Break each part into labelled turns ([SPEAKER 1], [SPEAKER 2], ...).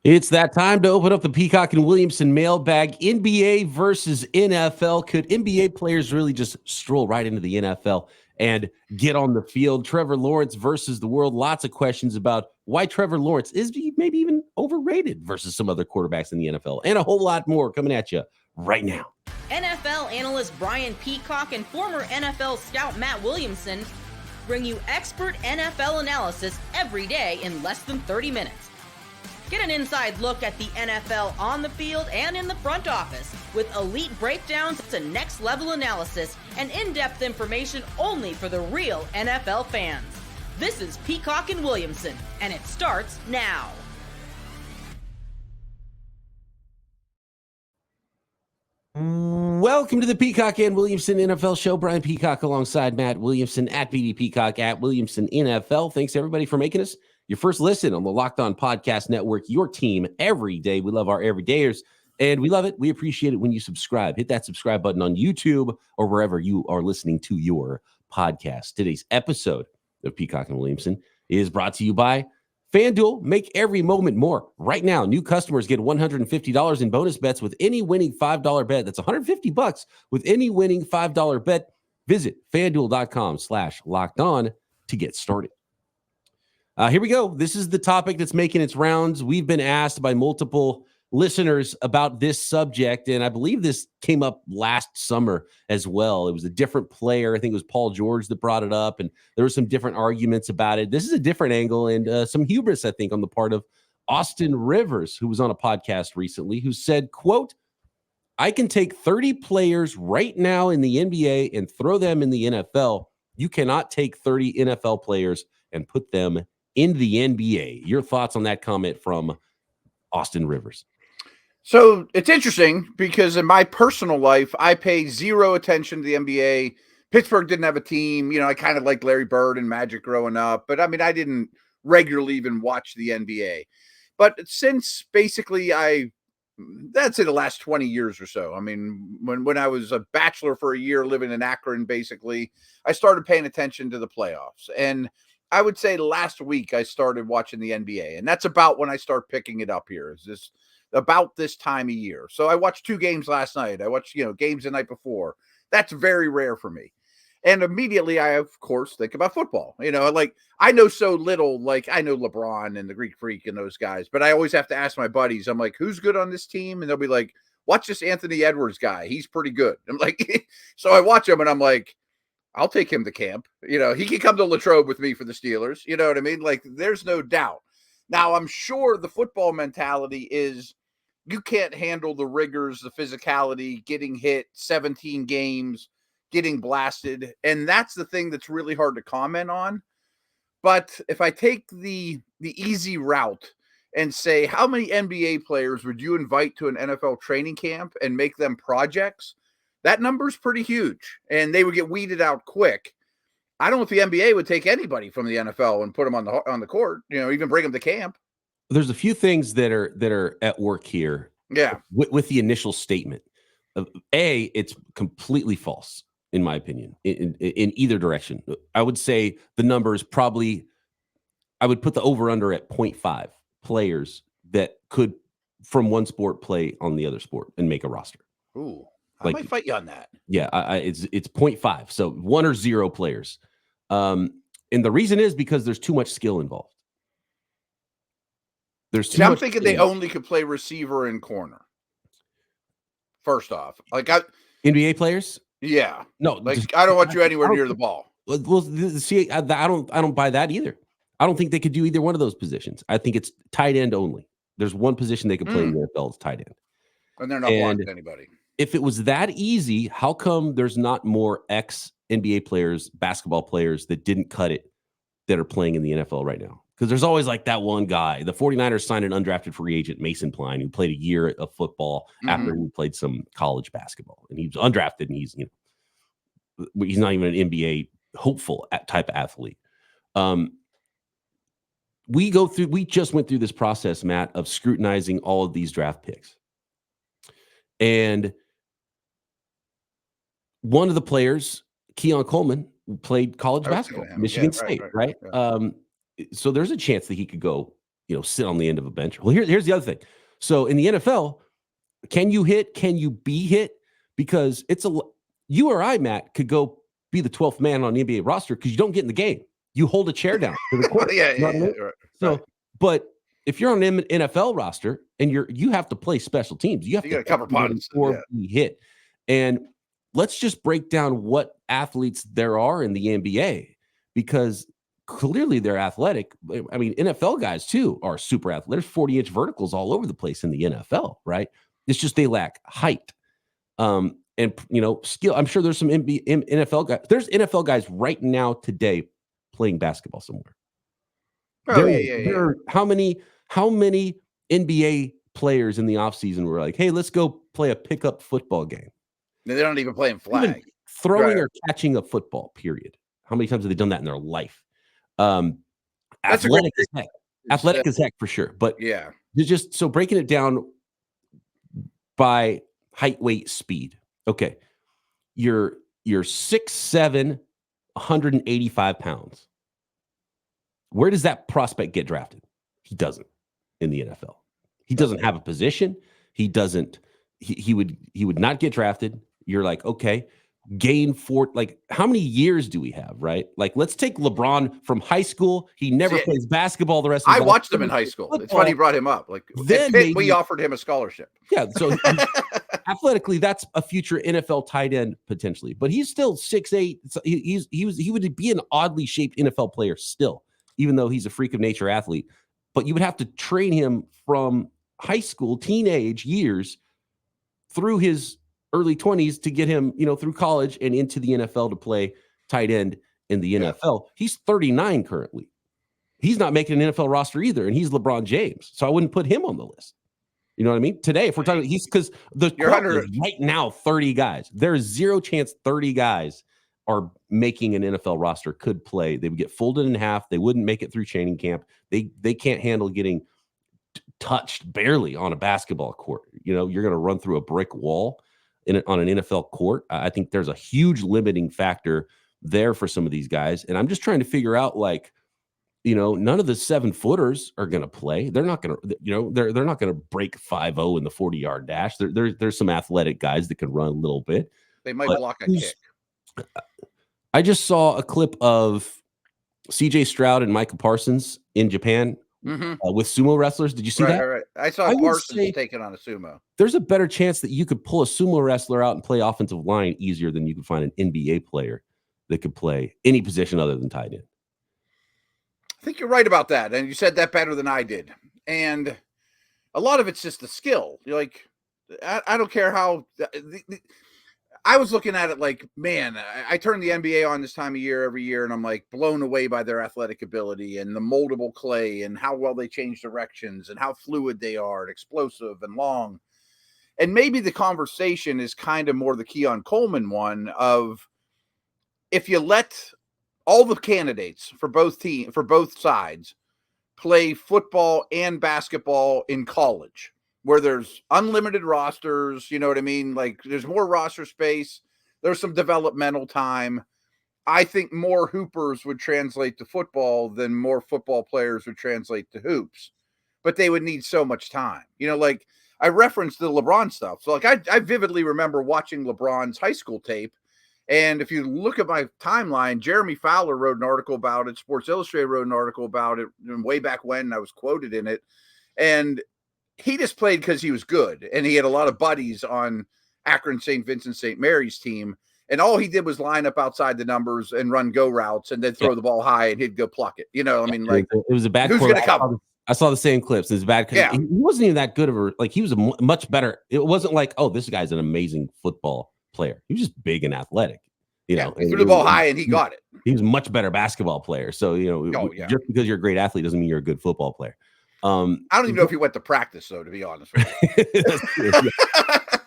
[SPEAKER 1] It's that time to open up the Peacock and Williamson mailbag. NBA versus NFL. Could NBA players really just stroll right into the NFL and get on the field? Trevor Lawrence versus the world. Lots of questions about why Trevor Lawrence is maybe even overrated versus some other quarterbacks in the NFL, and a whole lot more coming at you right now.
[SPEAKER 2] NFL analyst Brian Peacock and former NFL scout Matt Williamson bring you expert NFL analysis every day in less than 30 minutes. Get an inside look at the NFL on the field and in the front office with elite breakdowns to next-level analysis and in-depth information only for the real NFL fans. This is Peacock and Williamson, and it starts now.
[SPEAKER 1] Welcome to the Peacock and Williamson NFL Show. Brian Peacock alongside Matt Williamson at BD Peacock at Williamson NFL. Thanks, everybody, for making us your first listen on the Locked On Podcast Network, your team every day. We love our everydayers, and we love it. We appreciate it when you subscribe. Hit that subscribe button on YouTube or wherever you are listening to your podcast. Today's episode of Peacock and Williamson is brought to you by FanDuel. Make every moment more. Right now, new customers get $150 in bonus bets with any winning $5 bet. That's $150 with any winning $5 bet. Visit FanDuel.com/lockedon to get started. Here we go. This is the topic that's making its rounds. We've been asked by multiple listeners about this subject, and I believe this came up last summer as well. It was a different player. I think it was Paul George that brought it up, and there were some different arguments about it. This is a different angle and some hubris, I think, on the part of Austin Rivers, who was on a podcast recently, who said, quote, "I can take 30 players right now in the NBA and throw them in the NFL. You cannot take 30 NFL players and put them in the NBA." Your thoughts on that comment from Austin Rivers?
[SPEAKER 3] So it's interesting because in my personal life, I pay zero attention to the NBA. Pittsburgh didn't have a team. You know, I kind of liked Larry Bird and Magic growing up, but I mean, I didn't regularly even watch the NBA. But since basically that's in the last 20 years or so. I mean, when I was a bachelor for a year living in Akron, basically, I started paying attention to the playoffs. And I would say last week I started watching the NBA, and that's about when I start picking it up here. Is this about this time of year? So I watched 2 games last night. I watched, games the night before. That's very rare for me. And immediately I, of course, think about football. Like I know so little, like I know LeBron and the Greek Freak and those guys, but I always have to ask my buddies. I'm like, who's good on this team? And they'll be like, watch this Anthony Edwards guy. He's pretty good. I'm like, so I watch him and I'm like, I'll take him to camp. He can come to Latrobe with me for the Steelers. You know what I mean? Like, there's no doubt. Now, I'm sure the football mentality is you can't handle the rigors, the physicality, getting hit 17 games, getting blasted. And that's the thing that's really hard to comment on. But if I take the easy route and say, how many NBA players would you invite to an NFL training camp and make them projects? That number is pretty huge, and they would get weeded out quick. I don't know if the NBA would take anybody from the NFL and put them on the court, even bring them to camp.
[SPEAKER 1] There's a few things that are at work here.
[SPEAKER 3] Yeah.
[SPEAKER 1] With the initial statement. It's completely false, in my opinion, in either direction. I would say the number is probably, I would put the over-under at 0.5 players that could, from one sport, play on the other sport and make a roster.
[SPEAKER 3] Ooh. I might fight you on that.
[SPEAKER 1] Yeah, it's 0.5. So 1 or 0 players. And the reason is because there's too much skill involved.
[SPEAKER 3] I'm thinking they only could play receiver and corner. First off, like
[SPEAKER 1] NBA players?
[SPEAKER 3] Yeah.
[SPEAKER 1] No,
[SPEAKER 3] like I don't want you anywhere near the ball.
[SPEAKER 1] Well, see, I don't buy that either. I don't think they could do either one of those positions. I think it's tight end only. There's one position they could play in the NFL. It's tight end.
[SPEAKER 3] And they're not blocking anybody.
[SPEAKER 1] If it was that easy, how come there's not more ex-NBA players, basketball players that didn't cut it that are playing in the NFL right now? Because there's always like that one guy. The 49ers signed an undrafted free agent, Mason Pline, who played a year of football after he played some college basketball. And he was undrafted, and he's not even an NBA hopeful type of athlete. We just went through this process, Matt, of scrutinizing all of these draft picks. And one of the players, Keon Coleman, played college basketball, Michigan State, right? Yeah. So there's a chance that he could go sit on the end of a bench. Well, here's the other thing. So in the NFL, can you hit? Can you be hit? Because you or I, Matt, could go be the 12th man on the NBA roster because you don't get in the game. You hold a chair down to the court.
[SPEAKER 3] Right.
[SPEAKER 1] So, but if you're on an NFL roster and you have to play special teams, you have to
[SPEAKER 3] cover punts
[SPEAKER 1] or be hit. And let's just break down what athletes there are in the NBA, because clearly they're athletic. I mean, NFL guys too are super athletic. There's 40-inch verticals all over the place in the NFL, right? It's just they lack height. And skill. I'm sure there's some NFL guys. There's NFL guys right now today playing basketball somewhere.
[SPEAKER 3] Oh,
[SPEAKER 1] How many NBA players in the offseason were like, hey, let's go play a pickup football game?
[SPEAKER 3] They don't even play in flag.
[SPEAKER 1] Even throwing or catching a football, period. How many times have they done that in their life? Athletic as heck. Athletic as heck for sure. But
[SPEAKER 3] yeah,
[SPEAKER 1] just so breaking it down by height, weight, speed. Okay. You're 6'7", 185 pounds. Where does that prospect get drafted? He doesn't in the NFL. He doesn't have a position. He doesn't. He would not get drafted. You're like, okay, gain for like how many years do we have, right? Like, let's take LeBron from high school. He never plays basketball the rest of his life.
[SPEAKER 3] I watched him in high school. It's funny you brought him up. Like then we offered him a scholarship.
[SPEAKER 1] Yeah, so athletically, that's a future NFL tight end potentially, but he's still 6'8". So he would be an oddly shaped NFL player still, even though he's a freak of nature athlete. But you would have to train him from high school, teenage years through his early 20s to get him, through college and into the NFL to play tight end in the NFL. He's 39 currently. He's not making an NFL roster either, and he's LeBron James. So I wouldn't put him on the list. You know what I mean? Today, if we're talking, because the right now 30 guys. There's zero chance 30 guys are making an NFL roster, could play. They would get folded in half. They wouldn't make it through training camp. They can't handle getting touched barely on a basketball court. You're going to run through a brick wall on an NFL court. I think there's a huge limiting factor there for some of these guys. And I'm just trying to figure out, like, none of the 7-footers are going to play. They're not going to, they're not going to break 5-0 in the 40-yard dash. There's some athletic guys that can run a little bit.
[SPEAKER 3] They might block a kick.
[SPEAKER 1] I just saw a clip of CJ Stroud and Micah Parsons in Japan with sumo wrestlers. Did you see that?
[SPEAKER 3] Right. I saw Parsons taking on a sumo.
[SPEAKER 1] There's a better chance that you could pull a sumo wrestler out and play offensive line easier than you could find an NBA player that could play any position other than tight end.
[SPEAKER 3] I think you're right about that. And you said that better than I did. And a lot of it's just the skill. You're like, I don't care how I was looking at it like, man, I turn the NBA on this time of year every year, and I'm like blown away by their athletic ability and the moldable clay and how well they change directions and how fluid they are and explosive and long. And maybe the conversation is kind of more the Keon Coleman one of, if you let all the candidates for both sides play football and basketball in college, where there's unlimited rosters, you know what I mean? Like, there's more roster space. There's some developmental time. I think more hoopers would translate to football than more football players would translate to hoops. But they would need so much time. Like, I referenced the LeBron stuff. So, like, I vividly remember watching LeBron's high school tape. And if you look at my timeline, Jeremy Fowler wrote an article about it. Sports Illustrated wrote an article about it way back when. I was quoted in it. And he just played because he was good, and he had a lot of buddies on Akron St. Vincent St. Mary's team, and all he did was line up outside the numbers and run go routes and then throw the ball high, and he'd go pluck it. I mean, like,
[SPEAKER 1] it was a bad.
[SPEAKER 3] Who's going to cover?
[SPEAKER 1] I saw the same clips. It's bad because he wasn't even that good of a, like, he was a much better. It wasn't like, oh, this guy's an amazing football player. He was just big and athletic. He threw
[SPEAKER 3] the ball high and he got it.
[SPEAKER 1] He was a much better basketball player. So, just because you're a great athlete doesn't mean you're a good football player. I
[SPEAKER 3] don't even know if he went to practice, though, to be honest with you.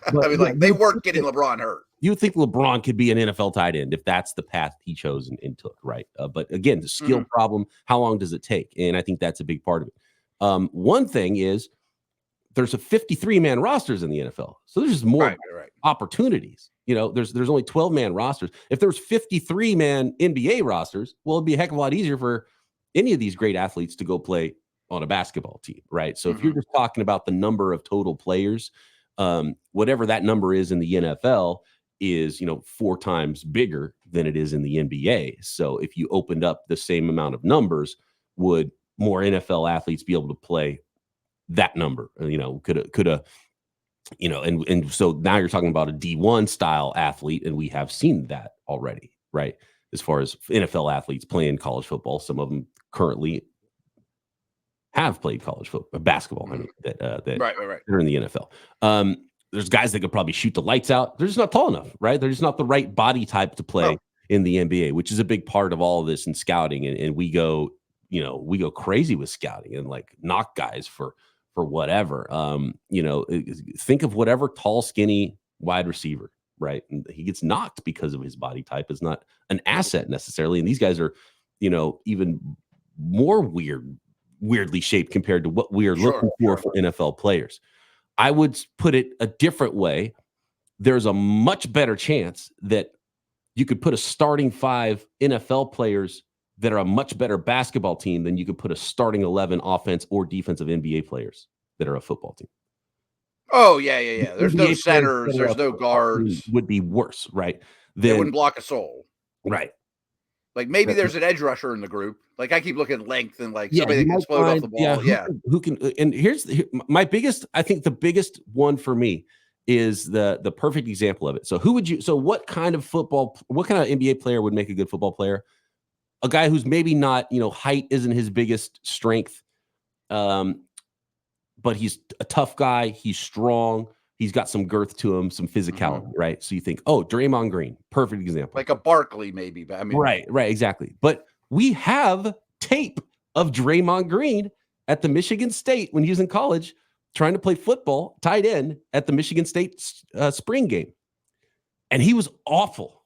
[SPEAKER 3] I mean, like, they weren't getting LeBron hurt.
[SPEAKER 1] You would think LeBron could be an NFL tight end if that's the path he chose and took, right? But again, the skill problem, how long does it take? And I think that's a big part of it. One thing is there's a 53-man rosters in the NFL. So there's just more opportunities. There's only 12-man rosters. If there's 53-man NBA rosters, well, it'd be a heck of a lot easier for any of these great athletes to go play on a basketball team, right? So if you're just talking about the number of total players, whatever that number is in the NFL is, 4 times bigger than it is in the NBA. So if you opened up the same amount of numbers, would more NFL athletes be able to play that number? And so now you're talking about a D1 style athlete, and we have seen that already, right? As far as NFL athletes playing college football, some of them currently have played college football, basketball. I mean, that
[SPEAKER 3] right.
[SPEAKER 1] They're in the NFL. There's guys that could probably shoot the lights out. They're just not tall enough, right? They're just not the right body type to play in the NBA, which is a big part of all of this in scouting. And we go crazy with scouting and like knock guys for whatever. Think of whatever tall, skinny wide receiver, right? And he gets knocked because of his body type. Is not an asset necessarily. And these guys are, even more weirdly shaped compared to what we are looking for NFL players. I would put it a different way. There's a much better chance that you could put a starting 5 NFL players that are a much better basketball team than you could put a starting 11 offense or defensive NBA players that are a football team.
[SPEAKER 3] Oh, yeah. There's no centers. There's no guards.
[SPEAKER 1] Would be worse, right?
[SPEAKER 3] They wouldn't block a soul.
[SPEAKER 1] Right.
[SPEAKER 3] Like maybe there's an edge rusher in the group. Like I keep looking at length and like somebody that can explode off the ball.
[SPEAKER 1] Who can? And here's my biggest. I think the biggest one for me is the perfect example of it. So what kind of NBA player would make a good football player? A guy who's maybe not, height isn't his biggest strength, but he's a tough guy. He's strong. He's got some girth to him, some physicality, right? So you think, Draymond Green, perfect example.
[SPEAKER 3] Like a Barkley, maybe. But I mean,
[SPEAKER 1] right, exactly. But we have tape of Draymond Green at the Michigan State when he was in college trying to play football, tight end at the Michigan State spring game. And he was awful.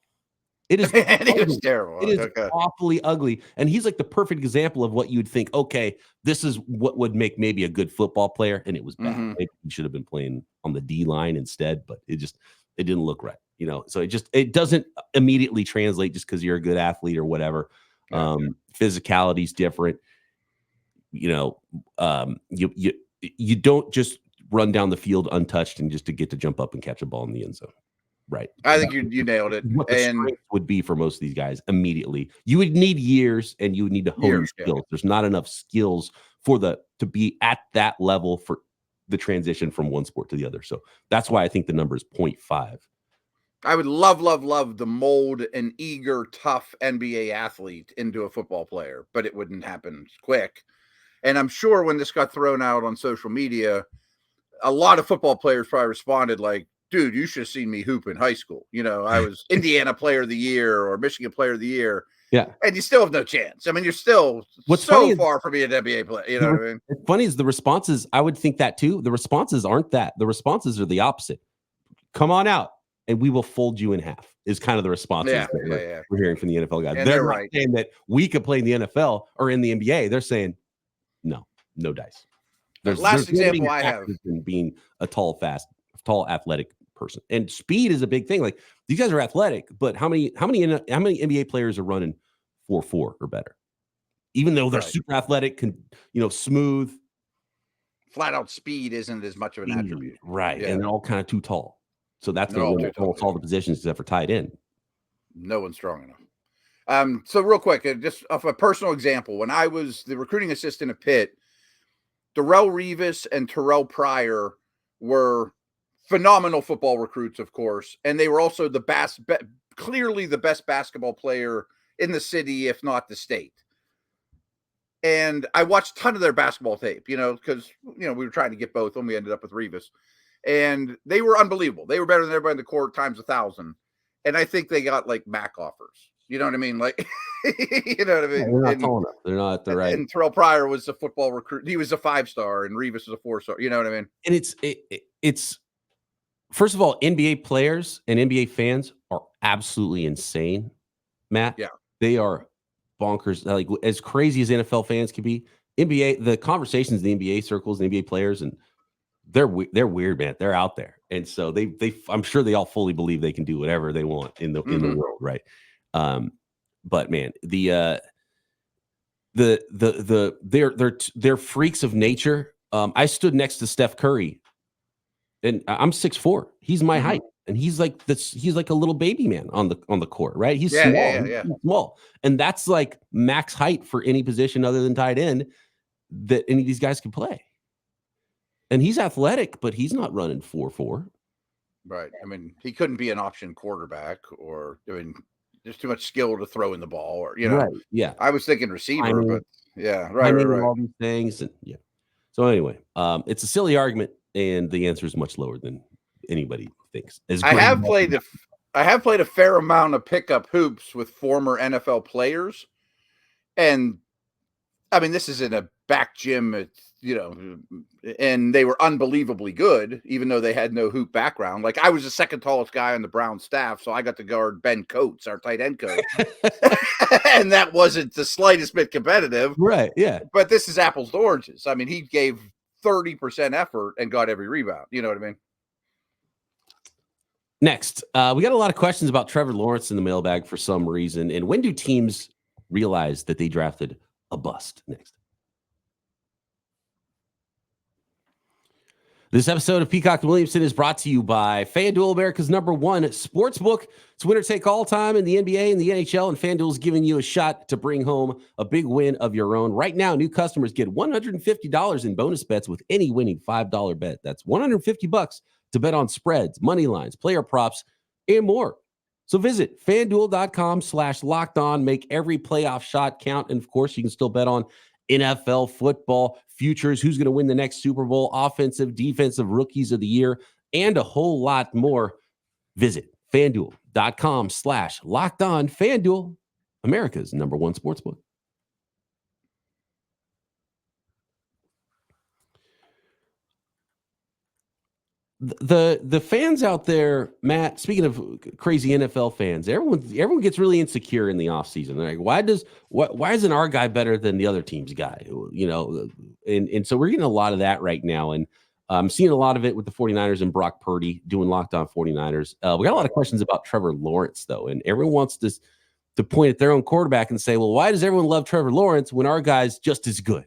[SPEAKER 1] It is
[SPEAKER 3] it was terrible.
[SPEAKER 1] It is awfully ugly. And he's like the perfect example of what you'd think, okay, this is what would make maybe a good football player. And it was bad. Maybe he should have been playing on the D line instead, but it didn't look right. So it doesn't immediately translate just because you're a good athlete or whatever. Physicality is different. You don't just run down the field untouched and just to get to jump up and catch a ball in the end zone. Right.
[SPEAKER 3] I think you nailed it.
[SPEAKER 1] What the strength would be for most of these guys immediately. You would need years and you would need to hone your skills. There's not enough skills to be at that level for the transition from one sport to the other. So that's why I think the number is 0.5.
[SPEAKER 3] I would love to mold an eager, tough NBA athlete into a football player, but it wouldn't happen quick. And I'm sure when this got thrown out on social media, a lot of football players probably responded like, dude, you should have seen me hoop in high school. I was Indiana Player of the Year or Michigan Player of the Year.
[SPEAKER 1] Yeah.
[SPEAKER 3] And you still have no chance. I mean, you're still far from being an NBA player. You know what I mean?
[SPEAKER 1] What's funny is the responses, I would think that too. The responses aren't that. The responses are the opposite. Come on out and we will fold you in half is kind of the responses we're hearing from the NFL guys.
[SPEAKER 3] And
[SPEAKER 1] they're not saying that we could play in the NFL or in the NBA. They're saying, no dice.
[SPEAKER 3] Last example I have
[SPEAKER 1] in being a tall, athletic person, and speed is a big thing. Like these guys are athletic, but how many NBA players are running 4.4 or better? Even though they're super athletic, smooth,
[SPEAKER 3] flat out speed isn't as much of an attribute,
[SPEAKER 1] right? Yeah. And they're all kind of too tall, so that's going to limit all the positions except for tight end.
[SPEAKER 3] No one's strong enough. So real quick, just of a personal example, when I was the recruiting assistant at Pitt, Darrelle Revis and Terrell Pryor were phenomenal football recruits, of course, and they were also clearly the best basketball player in the city, if not the state. And I watched a ton of their basketball tape, because we were trying to get both of them. We ended up with Revis, and they were unbelievable. They were better than everybody in the court times 1,000. And I think they got like MAC offers. You know what I mean? Like, you know what I mean?
[SPEAKER 1] They're not tall enough. They're not the right.
[SPEAKER 3] And Terrell Pryor was a football recruit. He was a 5-star, and Revis was a 4-star. You know what I mean?
[SPEAKER 1] And it's first of all, NBA players and NBA fans are absolutely insane, Matt.
[SPEAKER 3] Yeah,
[SPEAKER 1] they are bonkers. Like as crazy as NFL fans can be, the conversations in the NBA circles, the NBA players, and they're weird, man. They're out there, and so they I'm sure they all fully believe they can do whatever they want in the world, right? But man, they're freaks of nature. I stood next to Steph Curry, and I'm 6'4". He's my height, and he's like this. He's like a little baby man on the court, right? He's small. He's small, and that's like max height for any position other than tight end that any of these guys can play. And he's athletic, but he's not running 4.4.
[SPEAKER 3] Right. I mean, he couldn't be an option quarterback, or there's too much skill to throw in the ball, or
[SPEAKER 1] Right. Yeah.
[SPEAKER 3] I was thinking receiver, but right.
[SPEAKER 1] All these things, and So anyway, it's a silly argument, and the answer is much lower than anybody thinks.
[SPEAKER 3] I have played a fair amount of pickup hoops with former NFL players, and I mean, this is in a back gym, and they were unbelievably good, even though they had no hoop background. Like, I was the second tallest guy on the Brown staff, so I got to guard Ben Coates, our tight end coach, and that wasn't the slightest bit competitive.
[SPEAKER 1] Right, yeah.
[SPEAKER 3] But this is apples to oranges. I mean, he gave 30% effort and got every rebound. You know what I mean?
[SPEAKER 1] Next, we got a lot of questions about Trevor Lawrence in the mailbag for some reason. And when do teams realize that they drafted a bust? Next. This episode of Peacock Williamson is brought to you by FanDuel, America's #1 sportsbook. It's winner take all time in the NBA and the NHL, and FanDuel is giving you a shot to bring home a big win of your own. Right now, new customers get $150 in bonus bets with any winning $5 bet. That's $150 to bet on spreads, money lines, player props, and more. So visit FanDuel.com/lockedon. Make every playoff shot count. And of course, you can still bet on NFL football, futures, who's going to win the next Super Bowl, offensive, defensive, rookies of the year, and a whole lot more. Visit FanDuel.com/lockedon. FanDuel, America's #1 sportsbook. The fans out there, Matt, speaking of crazy NFL fans, everyone gets really insecure in the offseason. They're like, why isn't our guy better than the other team's guy? And so we're getting a lot of that right now. And I'm seeing a lot of it with the 49ers and Brock Purdy doing Locked On 49ers. We got a lot of questions about Trevor Lawrence, though. And everyone wants to point at their own quarterback and say, well, why does everyone love Trevor Lawrence when our guy's just as good?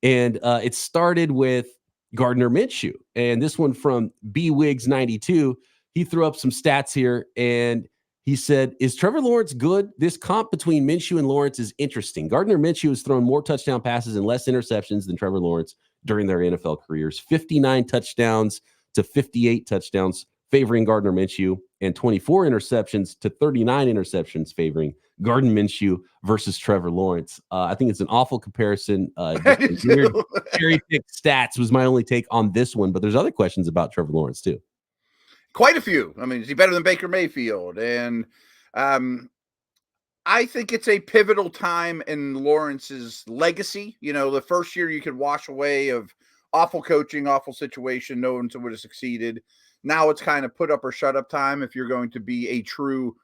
[SPEAKER 1] And it started with Gardner Minshew. And this one from BWigs92, he threw up some stats here, and he said, is Trevor Lawrence good? This comp between Minshew and Lawrence is interesting. Gardner Minshew has thrown more touchdown passes and less interceptions than Trevor Lawrence during their NFL careers. 59 touchdowns to 58 touchdowns favoring Gardner Minshew, and 24 interceptions to 39 interceptions favoring Gardner Minshew versus Trevor Lawrence. I think it's an awful comparison. Cherry-picked stats was my only take on this one, but there's other questions about Trevor Lawrence too.
[SPEAKER 3] Quite a few. I mean, is he better than Baker Mayfield? And I think it's a pivotal time in Lawrence's legacy. The first year you could wash away of awful coaching, awful situation. No one would have succeeded. Now it's kind of put up or shut up time if you're going to be a true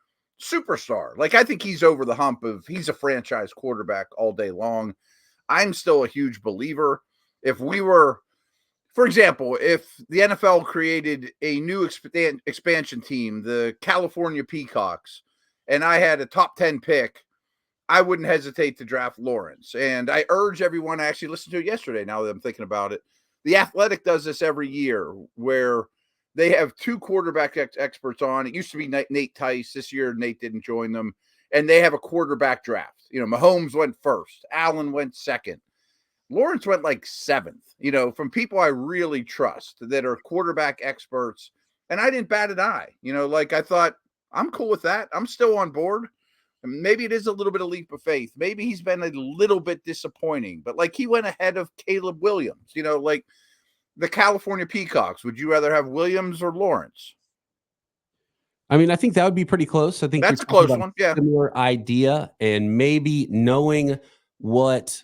[SPEAKER 3] superstar. Like, I think he's over the hump of he's a franchise quarterback all day long. I'm still a huge believer. If we were, for example, if the NFL created a new expansion team, the California Peacocks, and I had a top 10 pick, I wouldn't hesitate to draft Lawrence. And I urge everyone to actually listen to it yesterday, now that I'm thinking about it. The Athletic does this every year where they have two quarterback experts on. It used to be Nate Tice. This year, Nate didn't join them. And they have a quarterback draft. Mahomes went first. Allen went second. Lawrence went like seventh, from people I really trust that are quarterback experts. And I didn't bat an eye. I thought, I'm cool with that. I'm still on board. And maybe it is a little bit of leap of faith. Maybe he's been a little bit disappointing. But, he went ahead of Caleb Williams. The California Peacocks, would you rather have Williams or Lawrence?
[SPEAKER 1] I mean, I think that would be pretty close. I think
[SPEAKER 3] that's a close one. Yeah.
[SPEAKER 1] Similar idea. And maybe knowing what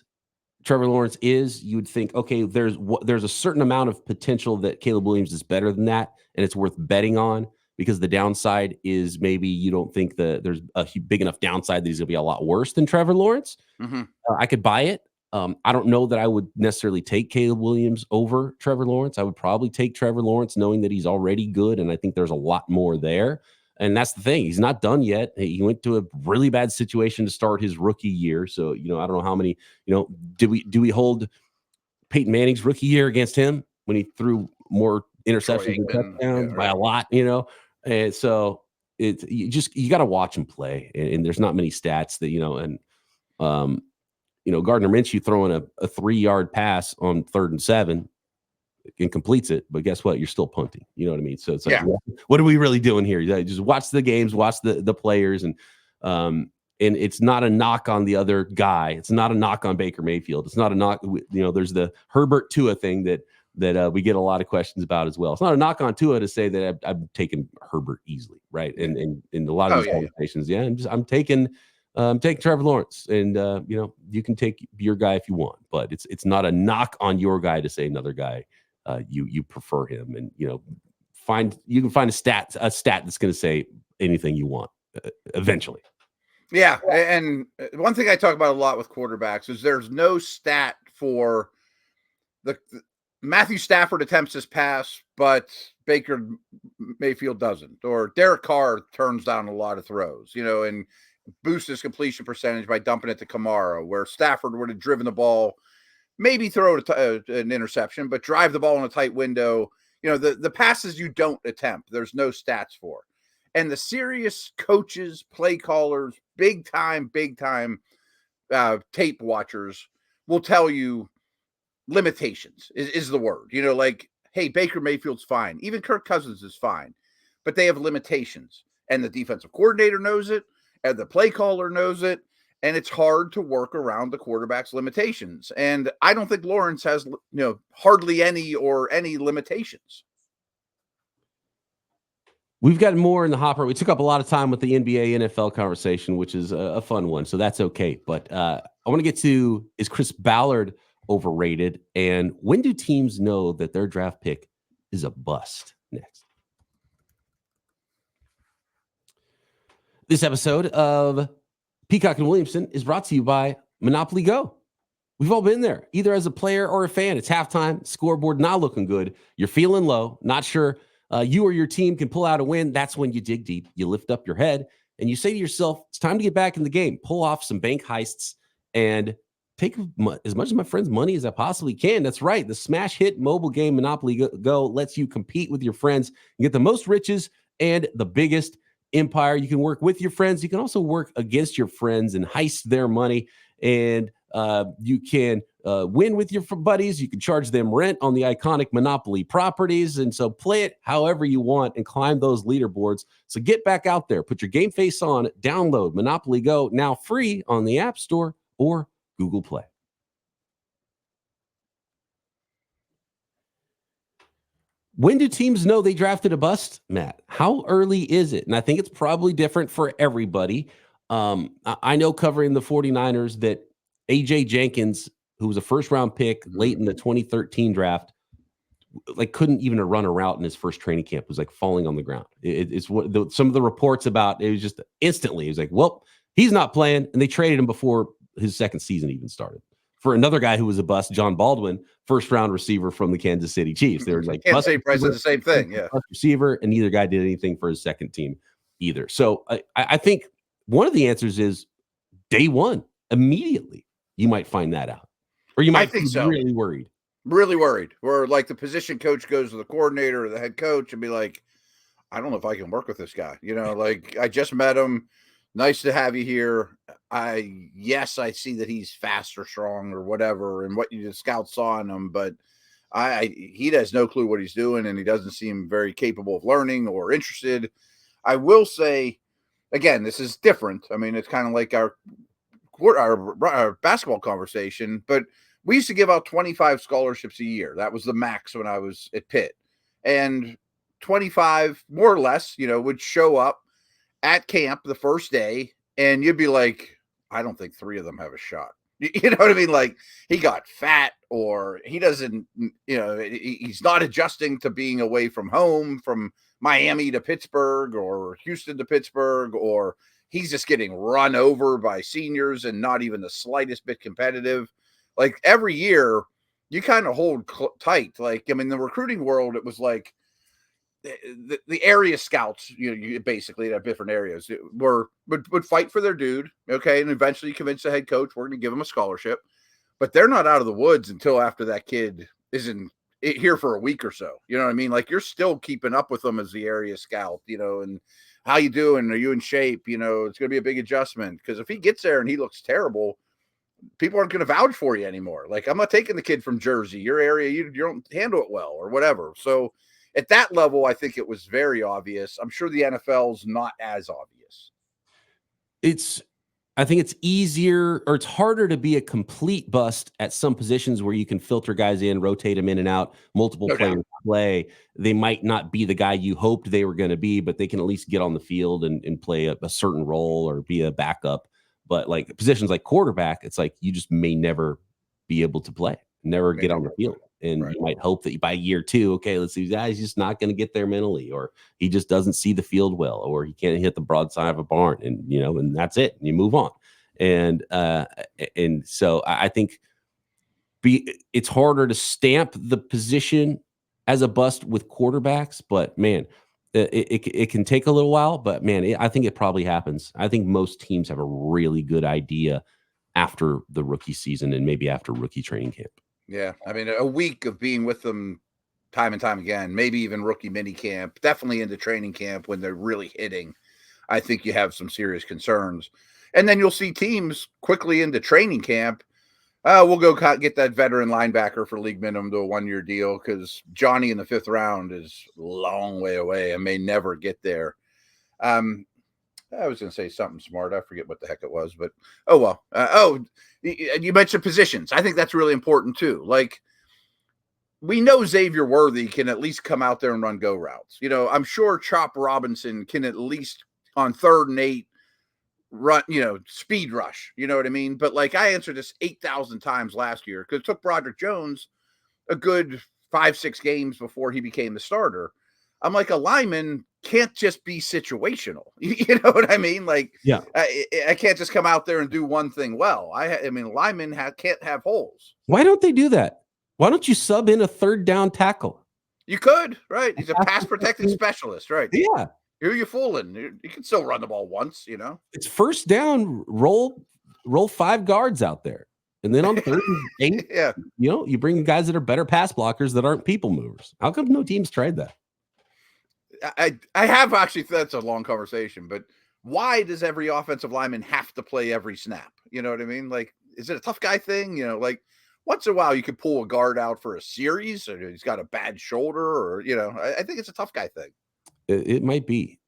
[SPEAKER 1] Trevor Lawrence is, you would think, okay, there's a certain amount of potential that Caleb Williams is better than that, and it's worth betting on, because the downside is maybe you don't think that there's a big enough downside that he's going to be a lot worse than Trevor Lawrence. Mm-hmm. I could buy it. I don't know that I would necessarily take Caleb Williams over Trevor Lawrence. I would probably take Trevor Lawrence knowing that he's already good, and I think there's a lot more there. And that's the thing. He's not done yet. He went to a really bad situation to start his rookie year. So, I don't know how many, do we hold Peyton Manning's rookie year against him when he threw more interceptions and touchdowns by a lot, And so you got to watch him play. And there's not many stats that, Gardner Minshew throwing a 3-yard pass on 3rd and 7 and completes it, but guess what? You're still punting. You know what I mean? So it's like, what are we really doing here? Just watch the games, watch the players, and it's not a knock on the other guy. It's not a knock on Baker Mayfield. It's not a knock. There's the Herbert Tua thing that we get a lot of questions about as well. It's not a knock on Tua to say that I've taken Herbert easily, right? And in a lot of these conversations, I'm taking Trevor Lawrence, and you can take your guy if you want, but it's not a knock on your guy to say another guy you prefer him, and you can find a stat that's going to say anything you want eventually.
[SPEAKER 3] Yeah, and one thing I talk about a lot with quarterbacks is there's no stat for the Matthew Stafford attempts this pass, but Baker Mayfield doesn't, or Derek Carr turns down a lot of throws, and boost his completion percentage by dumping it to Kamara, where Stafford would have driven the ball, maybe throw an interception, but drive the ball in a tight window. The passes you don't attempt, there's no stats for. And the serious coaches, play callers, big time tape watchers will tell you limitations is the word. Like, hey, Baker Mayfield's fine. Even Kirk Cousins is fine. But they have limitations. And the defensive coordinator knows it. And the play caller knows it, and it's hard to work around the quarterback's limitations. And I don't think Lawrence has, hardly any limitations.
[SPEAKER 1] We've got more in the hopper. We took up a lot of time with the NBA NFL conversation, which is a fun one, so that's okay. But I want to get to, is Chris Ballard overrated? And when do teams know that their draft pick is a bust? Next. This episode of Peacock and Williamson is brought to you by Monopoly Go. We've all been there, either as a player or a fan. It's halftime, scoreboard not looking good. You're feeling low, not sure you or your team can pull out a win. That's when you dig deep, you lift up your head, and you say to yourself, it's time to get back in the game, pull off some bank heists, and take as much of my friend's money as I possibly can. That's right. The smash hit mobile game Monopoly Go lets you compete with your friends and get the most riches and the biggest empire. You can work with your friends. You can also work against your friends and heist their money. And you can win with your buddies. You can charge them rent on the iconic Monopoly properties. And so play it however you want and climb those leaderboards. So get back out there. Put your game face on. Download Monopoly Go, now free on the App Store or Google Play. When do teams know they drafted a bust, Matt? How early is it? And I think it's probably different for everybody. I know covering the 49ers that A.J. Jenkins, who was a first-round pick late in the 2013 draft, couldn't even run a route in his first training camp. It was like falling on the ground. It's what some of the reports about. It was just instantly. It was like, well, he's not playing, and they traded him before his second season even started. For another guy who was a bust, John Baldwin, first-round receiver from the Kansas City Chiefs. They were like,
[SPEAKER 3] Kansas City Price is the same thing, yeah.
[SPEAKER 1] Receiver, and neither guy did anything for his second team either. So I think one of the answers is day one, immediately. You might find that out, or you might be really worried.
[SPEAKER 3] Really worried. Where like the position coach goes to the coordinator or the head coach and be like, I don't know if I can work with this guy. I just met him. Nice to have you here. I see that he's fast or strong or whatever, and what the scouts saw in him, but he has no clue what he's doing, and he doesn't seem very capable of learning or interested. I will say, again, this is different. I mean, it's kind of like our basketball conversation, but we used to give out 25 scholarships a year. That was the max when I was at Pitt, and 25 more or less, would show up at camp the first day, and you'd be like, I don't think 3 of them have a shot. You know what I mean? Like, he got fat, or he doesn't, he's not adjusting to being away from home, from Miami to Pittsburgh or Houston to Pittsburgh, or he's just getting run over by seniors and not even the slightest bit competitive. Like, every year you kind of hold tight. Like, I mean, the recruiting world, it was like, the area scouts, you basically at different areas would fight for their dude, okay, and eventually convince the head coach we're going to give him a scholarship, but they're not out of the woods until after that kid is in here for a week or so. You know what I mean? Like, you're still keeping up with them as the area scout, and how you doing? Are you in shape? It's going to be a big adjustment, because if he gets there and he looks terrible, people aren't going to vouch for you anymore. Like, I'm not taking the kid from Jersey, your area, you don't handle it well or whatever. So at that level, I think it was very obvious. I'm sure the NFL's not as obvious.
[SPEAKER 1] I think it's easier, or it's harder to be a complete bust at some positions where you can filter guys in, rotate them in and out, multiple players play. They might not be the guy you hoped they were going to be, but they can at least get on the field and play a certain role or be a backup. But like positions like quarterback, it's like you just may never be able to play, never get on the field. And you might hope that by year 2, okay, let's see, this guy's just not going to get there mentally, or he just doesn't see the field well, or he can't hit the broadside of a barn, and and that's it. And you move on. And so I think it's harder to stamp the position as a bust with quarterbacks, but man, it can take a little while. But man, I think it probably happens. I think most teams have a really good idea after the rookie season and maybe after rookie training camp.
[SPEAKER 3] Yeah, I mean, a week of being with them time and time again, maybe even rookie mini camp, definitely into training camp when they're really hitting, I think you have some serious concerns. And then you'll see teams quickly into training camp. We'll go get that veteran linebacker for league minimum to a 1-year deal, because Johnny in the 5th round is a long way away and may never get there. I was going to say something smart. I forget what the heck it was, but oh well. You mentioned positions. I think that's really important too. Like, we know Xavier Worthy can at least come out there and run go routes. I'm sure Chop Robinson can at least on 3rd and 8 run, speed rush. You know what I mean? But like, I answered this 8,000 times last year, because it took Broderick Jones a good 5-6 games before he became the starter. I'm like, a lineman can't just be situational. You know what I mean? Like,
[SPEAKER 1] yeah,
[SPEAKER 3] I can't just come out there and do one thing well. I mean, linemen can't have holes.
[SPEAKER 1] Why don't they do that? Why don't you sub in a 3rd down tackle?
[SPEAKER 3] You could, right? He's a pass protecting specialist, right?
[SPEAKER 1] Yeah.
[SPEAKER 3] Who are you fooling? You can still run the ball once,
[SPEAKER 1] It's 1st down, roll 5 guards out there. And then on 3rd and 8,
[SPEAKER 3] yeah,
[SPEAKER 1] you bring guys that are better pass blockers that aren't people movers. How come no teams tried that?
[SPEAKER 3] I have actually, that's a long conversation, but why does every offensive lineman have to play every snap? You know what I mean? Like, is it a tough guy thing? Like, once in a while you could pull a guard out for a series, or he's got a bad shoulder, or, I think it's a tough guy thing.
[SPEAKER 1] It might be.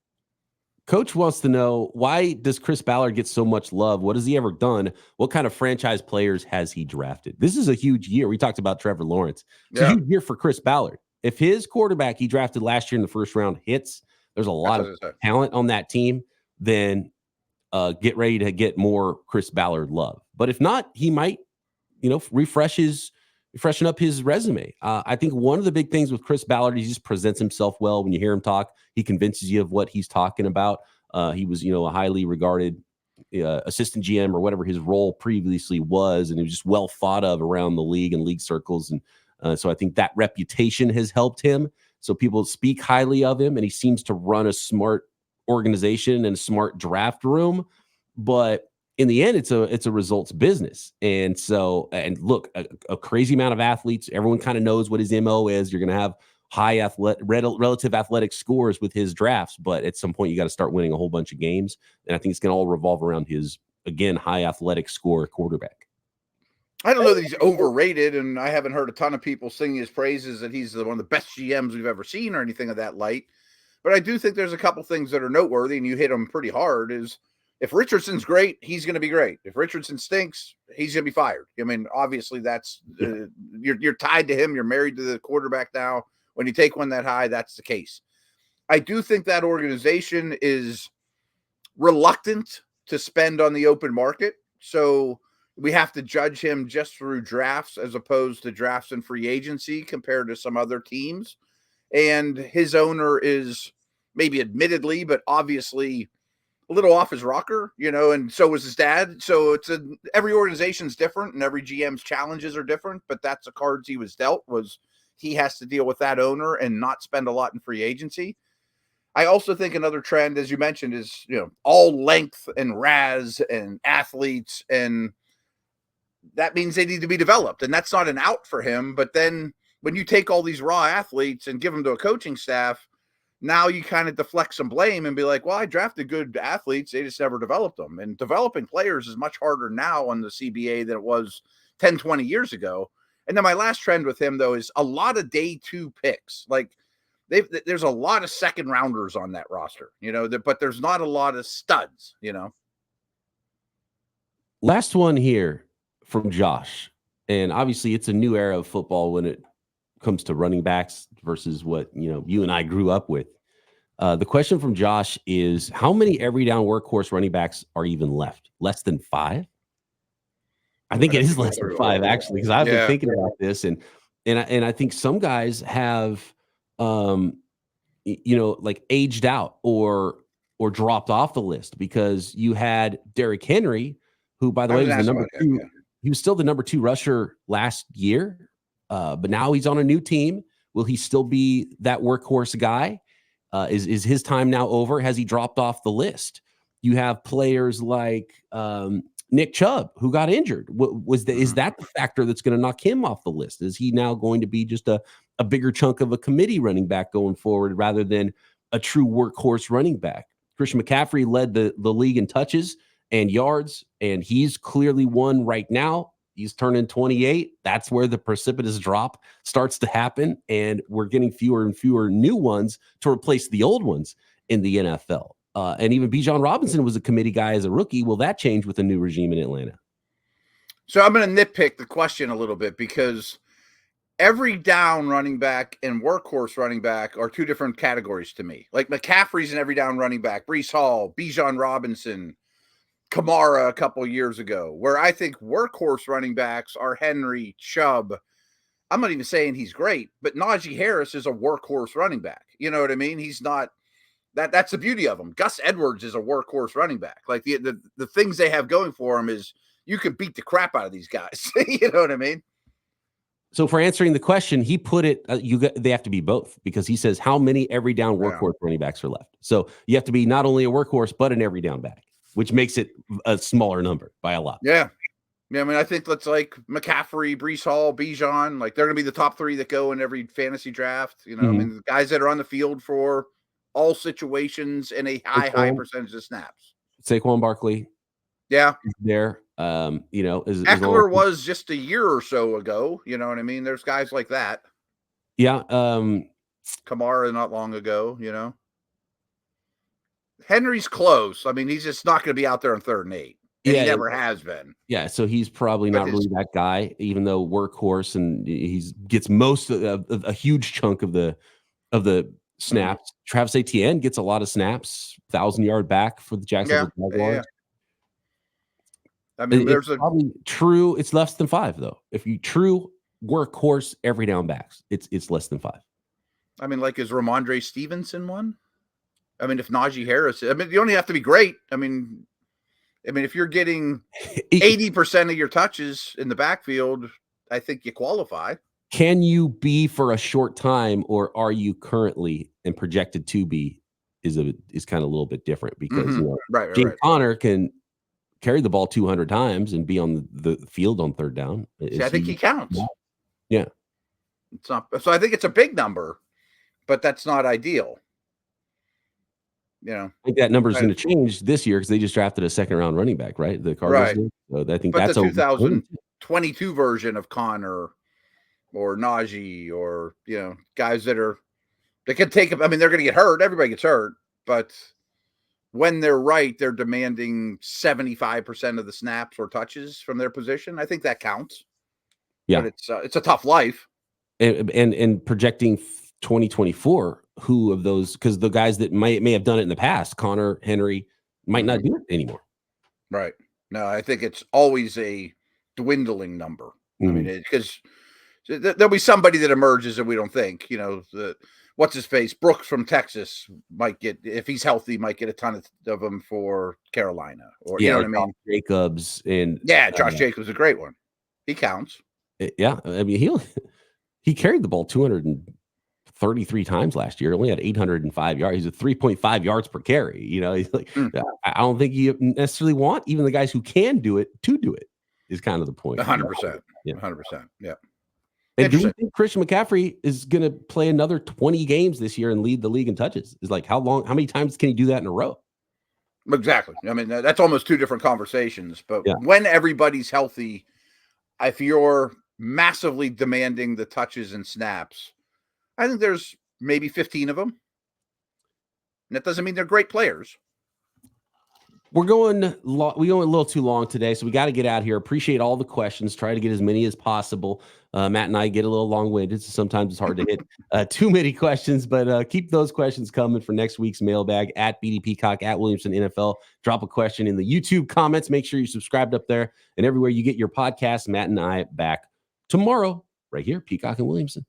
[SPEAKER 1] Coach wants to know, why does Chris Ballard get so much love? What has he ever done? What kind of franchise players has he drafted? This is a huge year. We talked about Trevor Lawrence. It's a huge year for Chris Ballard. If his quarterback he drafted last year in the 1st round hits, there's a lot of talent on that team, then get ready to get more Chris Ballard love. But if not, he might, freshen up his resume. I think one of the big things with Chris Ballard, he just presents himself well. When you hear him talk, he convinces you of what he's talking about. He was, a highly regarded assistant GM or whatever his role previously was, and he was just well thought of around the league and league circles. And so I think that reputation has helped him. So people speak highly of him, and he seems to run a smart organization and a smart draft room. But in the end, it's a results business. And so, and look, a crazy amount of athletes. Everyone kind of knows what his MO is. You're going to have high relative athletic scores with his drafts, but at some point you got to start winning a whole bunch of games. And I think it's going to all revolve around his, again, high athletic score quarterback.
[SPEAKER 3] I don't know that he's overrated, and I haven't heard a ton of people singing his praises that he's one of the best GMs we've ever seen or anything of that light. But I do think there's a couple things that are noteworthy, and you hit them pretty hard. Is if Richardson's great, he's going to be great. If Richardson stinks, he's going to be fired. I mean, obviously that's you're tied to him. You're married to the quarterback now. When you take one that high, that's the case. I do think that organization is reluctant to spend on the open market. So we have to judge him just through drafts as opposed to drafts and free agency compared to some other teams. And his owner is maybe admittedly, but obviously a little off his rocker, and so was his dad. So every organization's different and every GM's challenges are different, but that's the cards he was dealt. Was he has to deal with that owner and not spend a lot in free agency. I also think another trend, as you mentioned, is, all length and RAS and athletes, and that means they need to be developed, and that's not an out for him. But then when you take all these raw athletes and give them to a coaching staff, now you kind of deflect some blame and be like, well, I drafted good athletes, they just never developed them. And developing players is much harder now on the CBA than it was 10, 20 years ago. And then my last trend with him, though, is a lot of day 2 picks. Like, there's a lot of second rounders on that roster, but there's not a lot of studs,
[SPEAKER 1] Last one here from Josh. And obviously it's a new era of football when it comes to running backs versus what, you and I grew up with. The question from Josh is, how many every down workhorse running backs are even left? Less than 5? I think it is less than 5, actually, because I've been thinking about this, and I think some guys have, like aged out or dropped off the list, because you had Derrick Henry, who, by the way, was the number 2. Yeah. He was still the number 2 rusher last year, but now he's on a new team. Will he still be that workhorse guy? Is his time now over? Has he dropped off the list? You have players like Nick Chubb, who got injured. Is that the factor that's going to knock him off the list? Is he now going to be just a bigger chunk of a committee running back going forward rather than a true workhorse running back? Christian McCaffrey led the league in touches and yards, and he's clearly one right now. He's turning 28. That's where the precipitous drop starts to happen, and we're getting fewer and fewer new ones to replace the old ones in the NFL. And even Bijan Robinson was a committee guy as a rookie. Will that change with the new regime in Atlanta?
[SPEAKER 3] So I'm going to nitpick the question a little bit, because every down running back and workhorse running back are 2 different categories to me. Like, McCaffrey's an every down running back, Breece Hall, Bijan Robinson, Kamara a couple years ago, where I think workhorse running backs are Henry, Chubb. I'm not even saying he's great, but Najee Harris is a workhorse running back. You know what I mean? He's not that's the beauty of him. Gus Edwards is a workhorse running back. Like, the things they have going for him is you could beat the crap out of these guys. You know what I mean?
[SPEAKER 1] So for answering the question, he put it, they have to be both, because he says how many every down workhorse running backs are left. So you have to be not only a workhorse, but an every down back, which makes it a smaller number by a lot.
[SPEAKER 3] Yeah. Yeah. I mean, I think that's like McCaffrey, Breece Hall, Bijan, like they're going to be the top 3 that go in every fantasy draft. I mean, the guys that are on the field for all situations and a high percentage of snaps.
[SPEAKER 1] Saquon Barkley.
[SPEAKER 3] Yeah.
[SPEAKER 1] Is there.
[SPEAKER 3] Eckler was just a year or so ago. You know what I mean? There's guys like that.
[SPEAKER 1] Yeah.
[SPEAKER 3] Kamara not long ago, Henry's close. I mean, he's just not going to be out there on 3rd and 8. And he never has been.
[SPEAKER 1] Yeah, so he's probably not really that guy, even though workhorse, and he gets most of a huge chunk of the snaps. Travis Etienne gets a lot of snaps, 1,000-yard back for the Jacksonville Jaguars. Yeah.
[SPEAKER 3] I mean,
[SPEAKER 1] it's probably true. It's less than 5, though. If you true workhorse every down backs, it's less than 5. I
[SPEAKER 3] mean, like, is Ramondre Stevenson one? I mean, if Najee Harris, I mean, you only have to be great. I mean, if you're getting 80% of your touches in the backfield, I think you qualify.
[SPEAKER 1] Can you be for a short time, or are you currently and projected to be is kind of a little bit different, because James Conner can carry the ball 200 times and be on the field on 3rd down.
[SPEAKER 3] See, I think he counts.
[SPEAKER 1] Yeah.
[SPEAKER 3] It's not, so I think it's a big number, but that's not ideal.
[SPEAKER 1] I think that number is going to change this year, because they just drafted a 2nd-round running back, right? The Cardinals.
[SPEAKER 3] Right.
[SPEAKER 1] So I think
[SPEAKER 3] that's the 2022 version of Connor or Najee, or guys that can take. I mean, they're going to get hurt. Everybody gets hurt, but when they're right, they're demanding 75% of the snaps or touches from their position. I think that counts.
[SPEAKER 1] Yeah,
[SPEAKER 3] but it's a tough life.
[SPEAKER 1] And projecting 2024, who of those? Because the guys that may have done it in the past, Connor, Henry, might not do it anymore.
[SPEAKER 3] Right. No, I think it's always a dwindling number. I mean, because there'll be somebody that emerges that we don't think. What's his face? Brooks from Texas might get, if he's healthy, might get a ton of them for Carolina, or you know what I mean?
[SPEAKER 1] Jacobs and
[SPEAKER 3] Josh Jacobs is a great one. He counts.
[SPEAKER 1] Yeah, I mean He carried the ball 233 times last year. Only had 805 yards. He's at 3.5 yards per carry. He's like, I don't think you necessarily want even the guys who can do it to do it. Is kind of the point.
[SPEAKER 3] 100%.
[SPEAKER 1] Yeah.
[SPEAKER 3] 100%. Yeah.
[SPEAKER 1] And do you think Christian McCaffrey is going to play another 20 games this year and lead the league in touches? Is like how many times can he do that in a row?
[SPEAKER 3] Exactly. I mean, that's almost two different conversations. But when everybody's healthy, if you're massively demanding the touches and snaps, I think there's maybe 15 of them. And that doesn't mean they're great players.
[SPEAKER 1] We're going a little too long today, so we got to get out here. Appreciate all the questions. Try to get as many as possible. Matt and I get a little long-winded, so sometimes it's hard to hit too many questions, but keep those questions coming for next week's mailbag at BD Peacock, at Williamson NFL. Drop a question in the YouTube comments. Make sure you're subscribed up there and everywhere you get your podcast. Matt and I back tomorrow right here, Peacock and Williamson.